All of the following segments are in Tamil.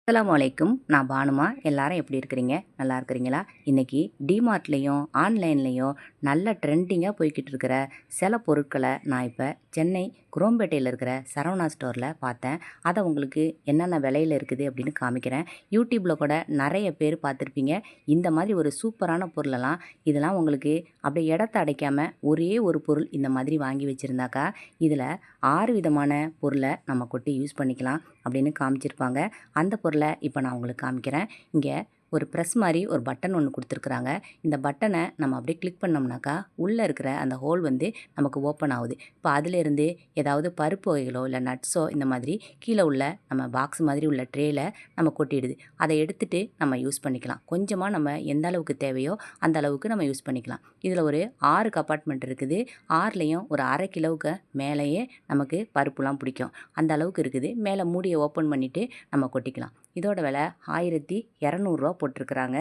அஸ்ஸலாமு அலைக்கும். நான் பானுமா. எல்லாரும் எப்படி இருக்கிறீங்க? நல்லா இருக்கிறீங்களா? இன்றைக்கி டிமார்ட்லேயும் ஆன்லைன்லேயும் நல்ல ட்ரெண்டிங்காக போய்கிட்டு இருக்கிற சில பொருட்களை நான் இப்போ சென்னை குரோம்பேட்டையில் இருக்கிற சரவணா ஸ்டோரில் பார்த்தேன். அதை உங்களுக்கு என்னென்ன விலையில் இருக்குது அப்படின்னு காமிக்கிறேன். யூடியூப்பில் கூட நிறைய பேர் பார்த்துருப்பீங்க. இந்த மாதிரி ஒரு சூப்பரான பொருளெல்லாம் இதெல்லாம் உங்களுக்கு அப்படியே இடத்த அடைக்காமல் ஒரே ஒரு பொருள் இந்த மாதிரி வாங்கி வச்சுருந்தாக்கா இதில் 6 விதமான பொருளை நம்ம கொட்டி யூஸ் பண்ணிக்கலாம் அப்படின்னு காமிச்சிருப்பாங்க. அந்த பொருளை இப்போ நான் உங்களுக்கு காமிக்கிறேன். இங்கே ஒரு ப்ரெஸ் மாதிரி ஒரு பட்டன் ஒன்று கொடுத்துருக்குறாங்க. இந்த பட்டனை நம்ம அப்படியே கிளிக் பண்ணோம்னாக்கா உள்ளே இருக்கிற அந்த ஹோல் வந்து நமக்கு ஓப்பன் ஆகுது. இப்போ அதிலேருந்து ஏதாவது பருப்பு வகைகளோ இல்லை நட்ஸோ இந்த மாதிரி கீழே உள்ள நம்ம பாக்ஸ் மாதிரி உள்ள ட்ரேயில் நம்ம கொட்டிடுது. அதை எடுத்துகிட்டு நம்ம யூஸ் பண்ணிக்கலாம். கொஞ்சமாக நம்ம எந்த அளவுக்கு தேவையோ அந்த அளவுக்கு நம்ம யூஸ் பண்ணிக்கலாம். இதில் ஒரு 6 கம்பார்ட்மெண்ட் இருக்குது. 6லேயும் ஒரு அரை கிலோவுக்கு மேலேயே நமக்கு பருப்புலாம் பிடிக்கும். அந்த அளவுக்கு இருக்குது. மேலே மூடியை ஓப்பன் பண்ணிவிட்டு நம்ம கொட்டிக்கலாம். இதோட விலை 1200 போட்டிருக்கிறாங்க.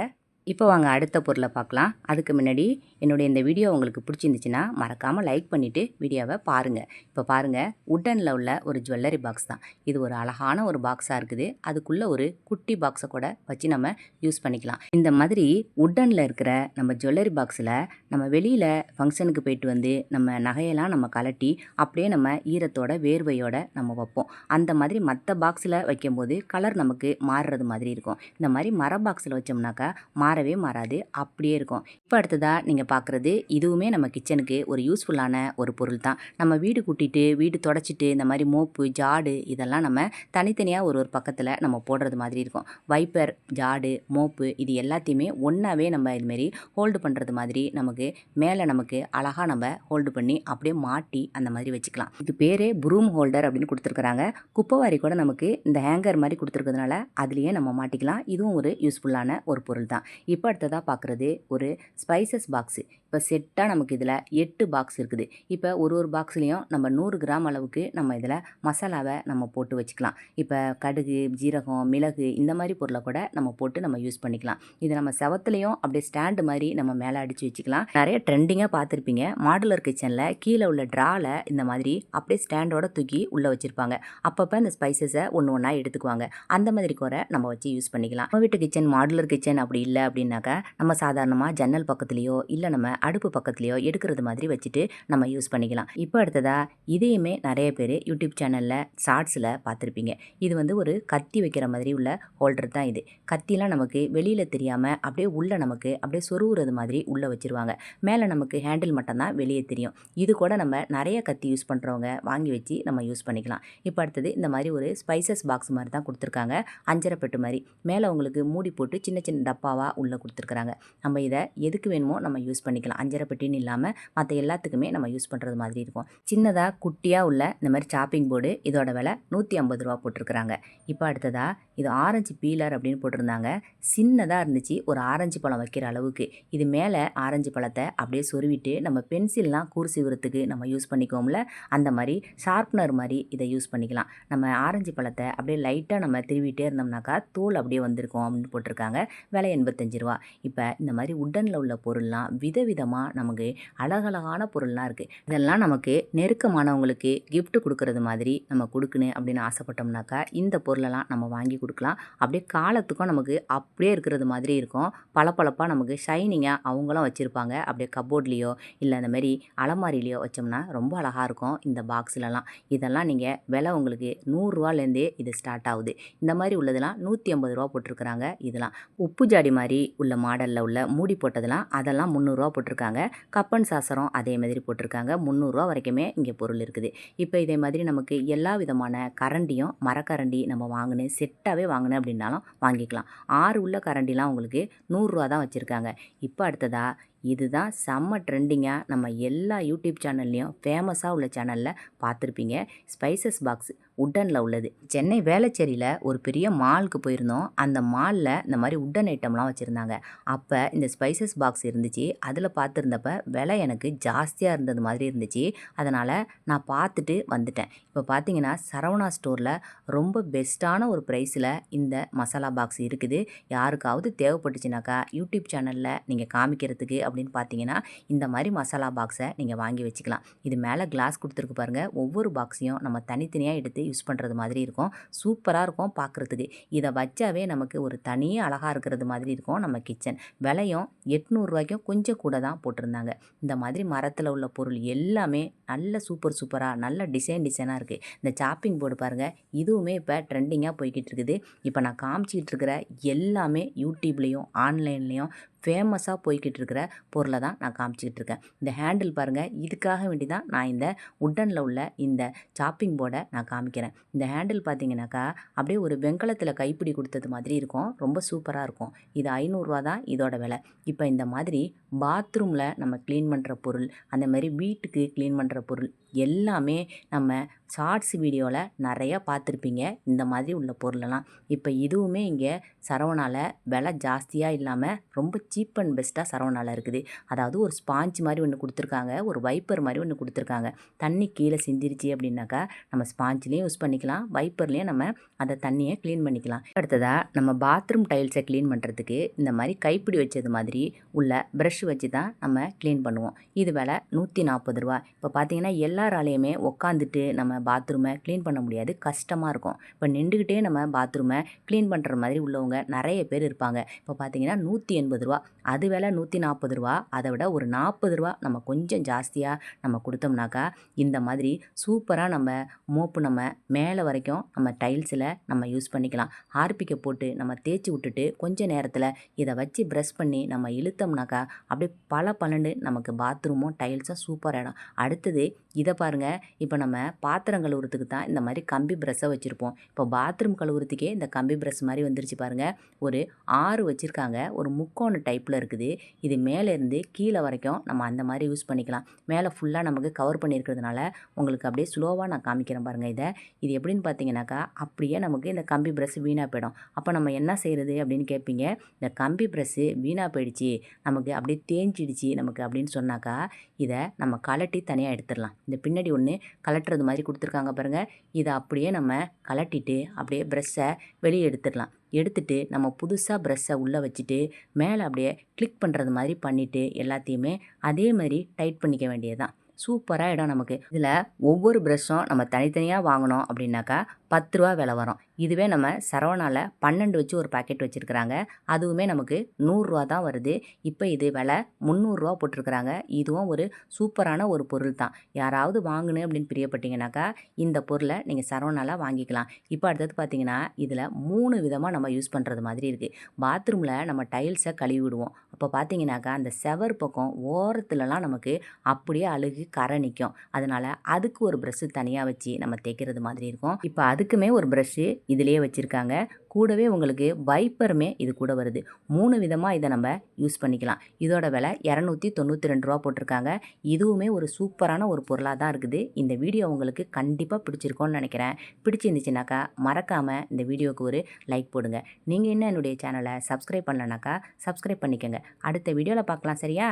இப்போ வாங்க அடுத்த பொருளை பார்க்கலாம். அதுக்கு முன்னாடி என்னுடைய இந்த வீடியோ உங்களுக்கு பிடிச்சிருந்துச்சுன்னா மறக்காமல் லைக் பண்ணிவிட்டு வீடியோவை பாருங்கள். இப்போ பாருங்கள், உட்டனில் உள்ள ஒரு ஜுவல்லரி பாக்ஸ் தான் இது. ஒரு அழகான ஒரு பாக்ஸாக இருக்குது. அதுக்குள்ளே ஒரு குட்டி பாக்ஸை கூட வச்சு நம்ம யூஸ் பண்ணிக்கலாம். இந்த மாதிரி உட்டனில் இருக்கிற நம்ம ஜுவல்லரி பாக்ஸில் நம்ம வெளியில் ஃபங்க்ஷனுக்கு போயிட்டு வந்து நம்ம நகையெல்லாம் நம்ம கலட்டி அப்படியே நம்ம ஈரத்தோட வேர்வையோட நம்ம வைப்போம். அந்த மாதிரி மற்ற பாக்ஸில் வைக்கும்போது கலர் நமக்கு மாறுறது மாதிரி இருக்கும். இந்த மாதிரி மர பாக்ஸில் வச்சோம்னாக்கா மாறவே மாறாது, அப்படியே இருக்கும். இப்போ அடுத்ததாக நீங்கள் பார்க்குறது இதுவுமே நம்ம கிச்சனுக்கு ஒரு யூஸ்ஃபுல்லான ஒரு பொருள் தான். நம்ம வீடு கூட்டிட்டு வீடு தொடச்சிட்டு இந்த மாதிரி மோப்பு ஜாடு இதெல்லாம் நம்ம தனித்தனியாக ஒரு பக்கத்தில் நம்ம போடுறது மாதிரி இருக்கும். வைப்பர், ஜாடு, மோப்பு இது எல்லாத்தையுமே ஒன்றாவே நம்ம இதுமாரி ஹோல்டு பண்ணுறது மாதிரி நமக்கு மேலே நமக்கு அழகாக நம்ம ஹோல்டு பண்ணி அப்படியே மாட்டி அந்த மாதிரி வச்சுக்கலாம். இது பேரே ப்ரூம் ஹோல்டர் அப்படின்னு கொடுத்துருக்குறாங்க. குப்பைவாரி கூட நமக்கு இந்த ஹேங்கர் மாதிரி கொடுத்துருக்கிறதுனால அதுலேயே நம்ம மாட்டிக்கலாம். இதுவும் ஒரு யூஸ்ஃபுல்லான ஒரு பொருள் தான். இப்போ அடுத்ததாக பார்க்குறது ஒரு ஸ்பைசஸ் பாக்ஸு. இப்போ செட்டாக நமக்கு இதில் 8 பாக்ஸ் இருக்குது. இப்போ ஒரு பாக்ஸ்லேயும் நம்ம 100 கிராம் அளவுக்கு நம்ம இதில் மசாலாவை நம்ம போட்டு வச்சுக்கலாம். இப்போ கடுகு, ஜீரகம், மிளகு இந்த மாதிரி பொருளை கூட நம்ம போட்டு நம்ம யூஸ் பண்ணிக்கலாம். இது நம்ம செவத்துலேயும் அப்படியே ஸ்டாண்டு மாதிரி நம்ம மேலே அடித்து வச்சுக்கலாம். நிறைய ட்ரெண்டிங்காக பார்த்துருப்பீங்க. மாடுலர் கிச்சனில் கீழே உள்ள ட்ராவில் இந்த மாதிரி அப்படியே ஸ்டாண்டோட தூக்கி உள்ளே வச்சுருப்பாங்க. அப்பப்போ இந்த ஸ்பைசஸை ஒன்று ஒன்றா எடுத்துக்குவாங்க. அந்த மாதிரி கூட நம்ம வச்சு யூஸ் பண்ணிக்கலாம். நம்ம வீட்டு கிச்சன் மாடுலர் கிச்சன் அப்படி இல்லை அப்படின்னாக்கா நம்ம சாதாரணமாக ஜன்னல் பக்கத்துலேயோ இல்லை நம்ம அடுப்பு பக்கத்துலேயோ எடுக்கிறது மாதிரி வச்சுட்டு நம்ம யூஸ் பண்ணிக்கலாம். இப்போ அடுத்ததாக இதையுமே நிறைய பேர் யூடியூப் சேனலில் ஷார்ட்ஸில் பார்த்துருப்பீங்க. இது வந்து ஒரு கத்தி வைக்கிற மாதிரி உள்ள ஹோல்டர் தான் இது. கத்திலாம் நமக்கு வெளியில் தெரியாமல் அப்படியே உள்ளே நமக்கு அப்படியே சொருவுறது மாதிரி உள்ளே வச்சுருவாங்க. மேலே நமக்கு ஹேண்டில் மட்டும்தான் வெளியே தெரியும். இது கூட நம்ம நிறைய கத்தி யூஸ் பண்ணுறவங்க வாங்கி வச்சு நம்ம யூஸ் பண்ணிக்கலாம். இப்போ அடுத்தது இந்த மாதிரி ஒரு ஸ்பைசஸ் பாக்ஸ் மாதிரி தான் கொடுத்துருக்காங்க. அஞ்சரை பெட்டு மாதிரி மேலே உங்களுக்கு மூடி போட்டு சின்ன சின்ன டப்பாவாக உள்ளே கொடுத்துருக்குறாங்க. நம்ம இதை எதுக்கு வேணுமோ நம்ம யூஸ் பண்ணிக்கலாம். அஞ்சரை பெட்டின்னு இல்லாமல் மற்ற எல்லாத்துக்குமே நம்ம யூஸ் பண்ணுறது மாதிரி இருக்கும். சின்னதாக குட்டியாக உள்ள இந்த மாதிரி சாப்பிங் போர்டு இதோட விலை 150 போட்டிருக்கிறாங்க. இப்போ அடுத்ததாக இது ஆரஞ்சு பீலர் அப்படின்னு போட்டிருந்தாங்க. சின்னதாக இருந்துச்சு, ஒரு ஆரஞ்சு பழம் வைக்கிற அளவுக்கு. இது மேலே ஆரஞ்சு பழத்தை அப்படியே சொருவிட்டு நம்ம பென்சில்லாம் கூர் சீவுறதுக்கு நம்ம யூஸ் பண்ணிக்கோம்ல, அந்த மாதிரி ஷார்ப்னர் மாதிரி இதை யூஸ் பண்ணிக்கலாம். நம்ம ஆரஞ்சு பழத்தை அப்படியே லைட்டாக நம்ம திருவிட்டே இருந்தோம்னாக்கா தோல் அப்படியே வந்திருக்கும் அப்படின்னு போட்டிருக்காங்க. விலை 85. இப்போ இந்த மாதிரி உட்டனில் உள்ள பொருள்லாம் விதவிதமாக நமக்கு அழகழகான பொருள்லாம் இருக்குது. இதெல்லாம் நமக்கு நெருக்கமானவங்களுக்கு கிஃப்ட் கொடுக்கறது மாதிரி நம்ம கொடுக்கணும் அப்படின்னு ஆசைப்பட்டோம்னாக்கா இந்த பொருளெல்லாம் நம்ம வாங்கி கொடுக்கலாம். அப்படியே காலத்துக்கும் நமக்கு அப்படியே இருக்கிறது மாதிரி இருக்கும். பளபளப்பாக நமக்கு ஷைனிங்காக அவங்களும் வச்சுருப்பாங்க. அப்படியே கப்போர்ட்லேயோ இல்லை அந்த மாதிரி அலமாரிலேயோ வச்சோம்னா ரொம்ப அழகாக இருக்கும் இந்த பாக்ஸ்லலாம். இதெல்லாம் நீங்கள் விலை உங்களுக்கு 100 இது ஸ்டார்ட் ஆகுது. இந்த மாதிரி உள்ளதெல்லாம் 150 போட்டிருக்கிறாங்க. இதெல்லாம் உப்பு ஜாடி மாதிரி உள்ள மாடலில் உள்ள மூடி போட்டதெல்லாம் அதெல்லாம் 300 போட்டிருக்காங்க. கப்பன் சாசரம் அதே மாதிரி போட்டிருக்காங்க. 300 வரைக்குமே இங்கே பொருள் இருக்குது. இப்போ இதே மாதிரி நமக்கு எல்லா விதமான கரண்டியும் மரக்கரண்டி நம்ம வாங்கினேன் செட்டாகவே வாங்கினேன் அப்படின்னாலும் வாங்கிக்கலாம். 6 உள்ள கரண்டிலாம் உங்களுக்கு 100 தான் வச்சுருக்காங்க. இப்போ அடுத்ததாக இதுதான் செம்ம ட்ரெண்டிங்காக நம்ம எல்லா யூடியூப் சேனல்லையும் ஃபேமஸாக உள்ள சேனலில் பார்த்துருப்பீங்க. ஸ்பைசஸ் பாக்ஸ் உட்டனில் உள்ளது. சென்னை வேளச்சேரியில் ஒரு பெரிய மாலுக்கு போயிருந்தோம். அந்த மாலில் இந்த மாதிரி உட்டன் ஐட்டம்லாம் வச்சுருந்தாங்க. அப்போ இந்த ஸ்பைசஸ் பாக்ஸ் இருந்துச்சு. அதில் பார்த்துருந்தப்ப விலை எனக்கு ஜாஸ்தியாக இருந்தது மாதிரி இருந்துச்சு. அதனால் நான் பார்த்துட்டு வந்துட்டேன். இப்போ பார்த்தீங்கன்னா சரவணா ஸ்டோரில் ரொம்ப பெஸ்ட்டான ஒரு ப்ரைஸில் இந்த மசாலா பாக்ஸ் இருக்குது. யாருக்காவது தேவைப்பட்டுச்சுனாக்கா யூடியூப் சேனலில் நீங்கள் காமிக்கிறதுக்கு அப்படின்னு பார்த்தீங்கன்னா இந்த மாதிரி மசாலா பாக்ஸை நீங்கள் வாங்கி வச்சுக்கலாம். இது மேலே கிளாஸ் கொடுத்துருக்கு பாருங்கள். ஒவ்வொரு பாக்ஸையும் நம்ம தனித்தனியாக எடுத்து யூஸ் பண்ணுறது மாதிரி இருக்கும். சூப்பராக இருக்கும் பார்க்குறதுக்கு. இதை வச்சாவே நமக்கு ஒரு தனி அழகாக இருக்கிறது மாதிரி இருக்கும் நம்ம கிச்சன். விலையும் ரூ. 800 கொஞ்சம் கூட தான் போட்டிருந்தாங்க. இந்த மாதிரி மரத்தில் உள்ள பொருள் எல்லாமே நல்ல சூப்பராக நல்ல டிசைனாக இருக்குது. இந்த சாப்பிங் போர்டு பாருங்கள், இதுவுமே இப்போ ட்ரெண்டிங்காக போய்கிட்டு இருக்குது. இப்போ நான் காமிச்சிக்கிட்டு இருக்கிற எல்லாமே யூடியூப்லேயும் ஆன்லைன்லேயும் ஃபேமஸாக போய்கிட்டு இருக்கிற பொருளை தான் நான் காமிச்சிக்கிட்டு இருக்கேன். இந்த ஹேண்டில் பாருங்கள், இதுக்காக வேண்டி தான் நான் இந்த உட்டனில் உள்ள இந்த சாப்பிங் போர்டை நான் காமிக்கிறேன். இந்த ஹேண்டில் பார்த்தீங்கன்னாக்கா அப்படியே ஒரு வெண்கலத்தில் கைப்பிடி கொடுத்தது மாதிரி இருக்கும். ரொம்ப சூப்பராக இருக்கும். இது ரூ. 500 தான் இதோட விலை. இப்போ இந்த மாதிரி பாத்ரூமில் நம்ம க்ளீன் பண்ணுற பொருள், அந்த மாதிரி வீட்டுக்கு க்ளீன் பண்ணுற பொருள் எல்லாமே நம்ம ஷார்ட்ஸ் வீடியோவில் நிறையா பார்த்துருப்பீங்க. இந்த மாதிரி உள்ள பொருளெல்லாம் இப்போ இதுவுமே இங்கே சரவணாவில் விலை ஜாஸ்தியாக இல்லாமல் ரொம்ப சீப் அண்ட் பெஸ்ட்டாக சரவணாவில் இருக்குது. அதாவது ஒரு ஸ்பாஞ்ச் மாதிரி ஒன்று கொடுத்துருக்காங்க, ஒரு வைப்பர் மாதிரி ஒன்று கொடுத்துருக்காங்க. தண்ணி கீழே சிந்திருச்சு அப்படின்னாக்கா நம்ம ஸ்பாஞ்சிலையும் யூஸ் பண்ணிக்கலாம், வைப்பர்லேயும் நம்ம அந்த தண்ணியை க்ளீன் பண்ணிக்கலாம். அடுத்ததாக நம்ம பாத்ரூம் டைல்ஸை க்ளீன் பண்ணுறதுக்கு இந்த மாதிரி கைப்பிடி வச்சது மாதிரி உள்ள ப்ரஷ் வச்சு தான் நம்ம க்ளீன் பண்ணுவோம். இது விலை ரூ. 140. இப்போ பார்த்தீங்கன்னா எல்லாராலையுமே உட்காந்துட்டு நம்ம பாத்ரூமை க்ளீன் பண்ண முடியாது, கஷ்டமாக இருக்கும். இப்போ நின்றுக்கிட்டே நம்ம பாத்ரூமை க்ளீன் பண்ணுற மாதிரி உள்ளவங்க நிறைய பேர் இருப்பாங்க. இப்போ பார்த்தீங்கன்னா ரூ. 180, அது விலை ரூ. 140. அதை விட ஒரு ரூ. 40 நம்ம கொஞ்சம் ஜாஸ்தியாக நம்ம கொடுத்தோம்னாக்கா இந்த மாதிரி சூப்பராக நம்ம மோப்பு நம்ம மேலே வரைக்கும் நம்ம டைல்ஸில் நம்ம யூஸ் பண்ணிக்கலாம். ஹார்பிக்கை போட்டு நம்ம தேய்ச்சி விட்டுட்டு கொஞ்சம் நேரத்தில் இதை வச்சு ப்ரஷ் பண்ணி நம்ம இழுத்தோம்னாக்கா அப்படியே பலன்னு நமக்கு பாத்ரூமும் டைல்ஸும் சூப்பர் இடம். அடுத்தது இதை பாருங்கள், இப்போ நம்ம பாத்திரம் கழுவுறதுக்கு தான் இந்த மாதிரி கம்பி ப்ரஷ்ஷை வச்சுருப்போம். இப்போ பாத்ரூம் கழுவுறதுக்கே இந்த கம்பி ப்ரஷ் மாதிரி வந்துருச்சு பாருங்கள். ஒரு 6 வச்சுருக்காங்க, ஒரு முக்கோண டைப்பில் இருக்குது. இது மேலேருந்து கீழே வரைக்கும் நம்ம அந்த மாதிரி யூஸ் பண்ணிக்கலாம். மேலே ஃபுல்லாக நமக்கு கவர் பண்ணியிருக்கிறதுனால உங்களுக்கு அப்படியே ஸ்லோவாக நான் காமிக்கிறேன் பாருங்கள். இது எப்படின்னு பார்த்தீங்கன்னாக்கா அப்படியே நமக்கு இந்த கம்பி ப்ரஷ் வீணாக போயிடும். அப்போ நம்ம என்ன செய்கிறது அப்படின்னு கேட்பீங்க. இந்த கம்பி ப்ரஷ்ஷு வீணாக போயிடுச்சு, நமக்கு அப்படியே தேஞ்சிடுச்சு நமக்கு அப்படின்னு சொன்னாக்கா இதை நம்ம கலட்டி தனியாக எடுத்துடலாம். இந்த பின்னாடி ஒன்று கலட்டுறது மாதிரி கொடுத்துருக்காங்க பாருங்கள். இதை அப்படியே நம்ம கலட்டிட்டு அப்படியே ப்ரஷ்ஷை வெளியே எடுத்துடலாம். எடுத்துட்டு நம்ம புதுசாக ப்ரஷ்ஷை உள்ளே வச்சுட்டு மேலே அப்படியே கிளிக் பண்ணுறது மாதிரி பண்ணிவிட்டு எல்லாத்தையுமே அதே மாதிரி டைட் பண்ணிக்க வேண்டியது தான். சூப்பராக இடம் நமக்கு. இதில் ஒவ்வொரு ப்ரஷ்ஷும் நம்ம தனித்தனியாக வாங்கினோம் அப்படின்னாக்கா ரூ. 10 விலை வரும். இதுவே நம்ம சரவணாவில் 12 வச்சு ஒரு பாக்கெட் வச்சுருக்குறாங்க, அதுவுமே நமக்கு ரூ. 100 தான் வருது. இப்போ இது விலை ரூ. 300 போட்டிருக்கிறாங்க. இதுவும் ஒரு சூப்பரான ஒரு பொருள் தான். யாராவது வாங்கணும் அப்படின்னு பிரியப்பட்டீங்கன்னாக்கா இந்த பொருளை நீங்கள் சரவணாவில் வாங்கிக்கலாம். இப்போ அடுத்தது பார்த்தீங்கன்னா இதில் 3 விதமாக நம்ம யூஸ் பண்ணுறது மாதிரி இருக்குது. பாத்ரூமில் நம்ம டைல்ஸை கழுவி விடுவோம். அப்போ பார்த்தீங்கன்னாக்கா அந்த செவர் பக்கம் ஓரத்துலலாம் நமக்கு அப்படியே அழுகு கரை நிற்கும். அதனால் அதுக்கு ஒரு ப்ரஷ்ஷு தனியாக வச்சு நம்ம தேய்க்கிறது மாதிரி இருக்கும். இப்போ அதுக்குமே ஒரு ப்ரஷ்ஷு இதிலேயே வச்சுருக்காங்க. கூடவே உங்களுக்கு வைப்பருமே இது கூட வருது. 3 விதமாக இதை நம்ம யூஸ் பண்ணிக்கலாம். இதோட விலை ரூ. 292 போட்டிருக்காங்க. இதுவுமே ஒரு சூப்பரான ஒரு பொருளாக தான் இருக்குது. இந்த வீடியோ உங்களுக்கு கண்டிப்பாக பிடிச்சிருக்கோன்னு நினைக்கிறேன். பிடிச்சிருந்துச்சுனாக்கா மறக்காமல் இந்த வீடியோவுக்கு ஒரு லைக் போடுங்க. நீங்கள் இன்னும் என்னுடைய சேனலை சப்ஸ்கிரைப் பண்ணலனாக்கா சப்ஸ்கிரைப் பண்ணிக்கோங்க. அடுத்த வீடியோவில் பார்க்கலாம், சரியா?